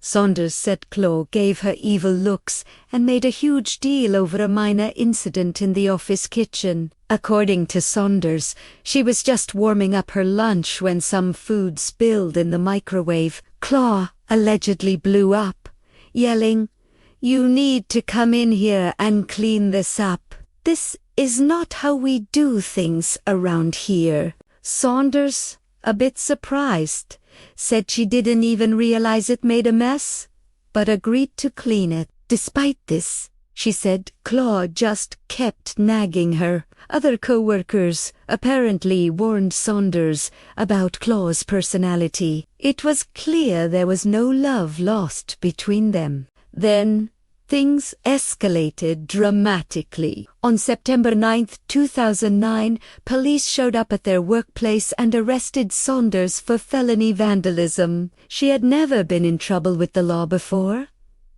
Saunders said Claw gave her evil looks and made a huge deal over a minor incident in the office kitchen. According to Saunders, she was just warming up her lunch when some food spilled in the microwave. Claw allegedly blew up, yelling, "You need to come in here and clean this up. This is not how we do things around here." Saunders, a bit surprised, said she didn't even realize it made a mess, but agreed to clean it. Despite this, she said Claw just kept nagging her. Other co-workers apparently warned Saunders about Claw's personality. It was clear there was no love lost between them. Then things escalated dramatically. On September 9, 2009, police showed up at their workplace and arrested Saunders for felony vandalism. She had never been in trouble with the law before.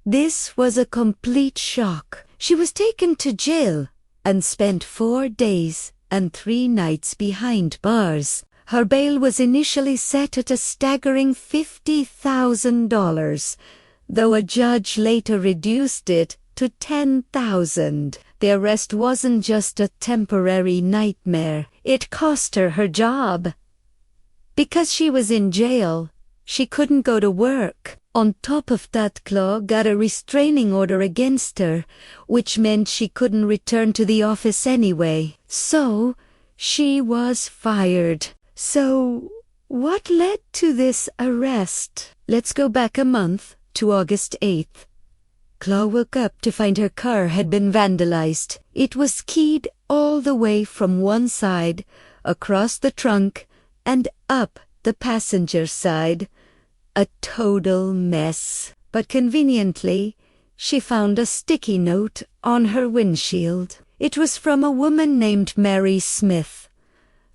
This was a complete shock. She was taken to jail and spent 4 days and 3 nights behind bars. Her bail was initially set at a staggering $50,000. Though a judge later reduced it to $10,000. The arrest wasn't just a temporary nightmare. It cost her her job. Because she was in jail, she couldn't go to work. On top of that, Claw got a restraining order against her, which meant she couldn't return to the office anyway. So, she was fired. So, what led to this arrest? Let's go back a month to August 8th. Claw woke up to find her car had been vandalized. It was keyed all the way from one side, across the trunk, and up the passenger side. A total mess. But conveniently, she found a sticky note on her windshield. It was from a woman named Mary Smith.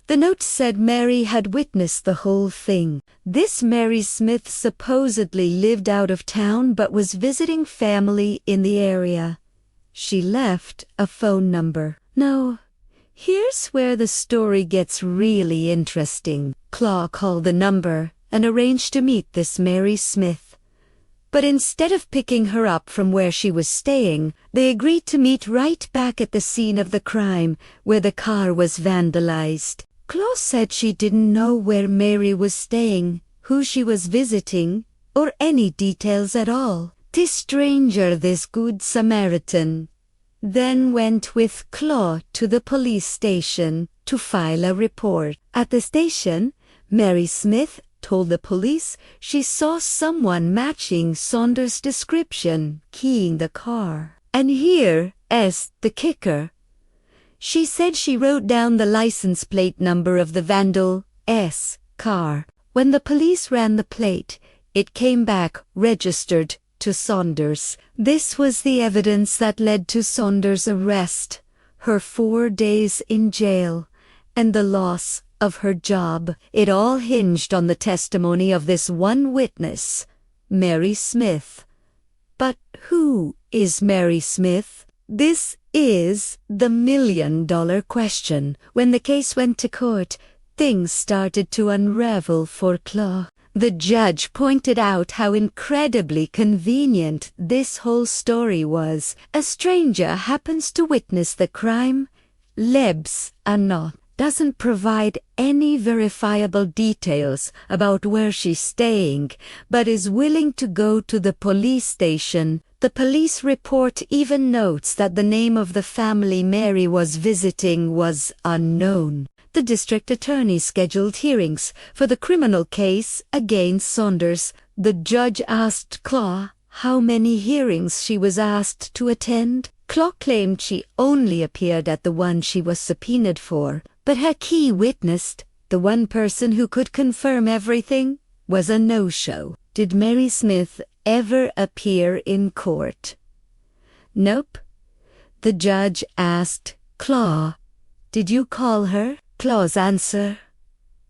The note said Mary had witnessed the whole thing. This Mary Smith supposedly lived out of town but was visiting family in the area. She left a phone number. Now, here's where the story gets really interesting. Claw called the number and arranged to meet this Mary Smith. But instead of picking her up from where she was staying, they agreed to meet right back at the scene of the crime where the car was vandalized. Claw said she didn't know where Mary was staying, who she was visiting, or any details at all. "'Tis stranger, this good Samaritan," then went with Claw to the police station to file a report. At the station, Mary Smith told the police she saw someone matching Saunders' description keying the car. And here is the kicker. She said she wrote down the license plate number of the Vandal-S car. When the police ran the plate, it came back registered to Saunders. This was the evidence that led to Saunders' arrest, her 4 days in jail, and the loss of her job. It all hinged on the testimony of this one witness, Mary Smith. But who is Mary Smith? This is the million-dollar question. When the case went to court, things started to unravel for Claw. The judge pointed out how incredibly convenient this whole story was. A stranger happens to witness the crime, lives or not, doesn't provide any verifiable details about where she's staying, but is willing to go to the police station. The police report even notes that the name of the family Mary was visiting was unknown. The district attorney scheduled hearings for the criminal case against Saunders. The judge asked Claw how many hearings she was asked to attend. Claw claimed she only appeared at the one she was subpoenaed for, but her key witness, the one person who could confirm everything, was a no-show. Did Mary Smith ever appear in court? Nope. The judge asked Claw, "Did you call her?" Claw's answer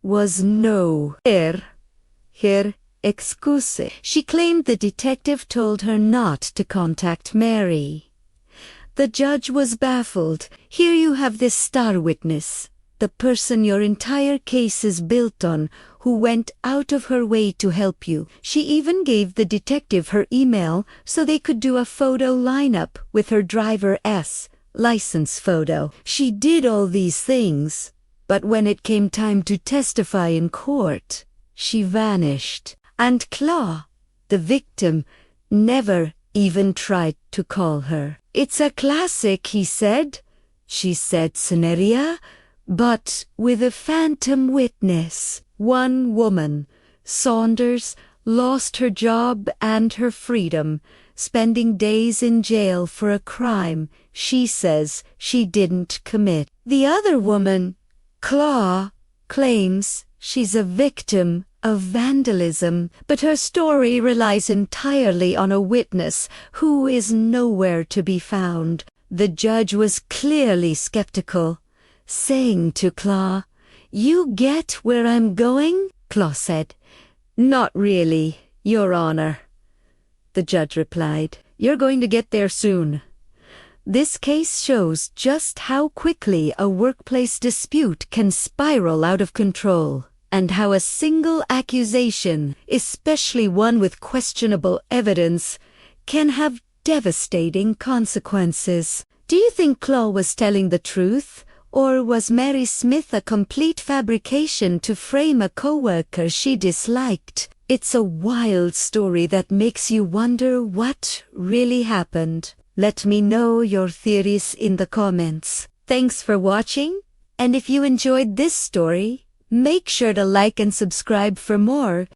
was no. Her excuse. She claimed the detective told her not to contact Mary. The judge was baffled. Here you have this star witness, the person your entire case is built on, who went out of her way to help you. She even gave the detective her email so they could do a photo lineup with her driver's license photo. She did all these things, but when it came time to testify in court, she vanished. And Claw, the victim, never even tried to call her. "It's a classic," he said. She said scenario, but with a phantom witness. One woman, Saunders, lost her job and her freedom, spending days in jail for a crime she says she didn't commit. The other woman, Claw, claims she's a victim of vandalism, but her story relies entirely on a witness who is nowhere to be found. The judge was clearly skeptical, saying to Claw, "You get where I'm going?" Claw said, "Not really, Your Honor." The judge replied, "You're going to get there soon." This case shows just how quickly a workplace dispute can spiral out of control, and how a single accusation, especially one with questionable evidence, can have devastating consequences. Do you think Claw was telling the truth, or was Mary Smith a complete fabrication to frame a coworker she disliked? It's a wild story that makes you wonder what really happened. Let me know your theories in the comments. Thanks for watching, and if you enjoyed this story, make sure to like and subscribe for more.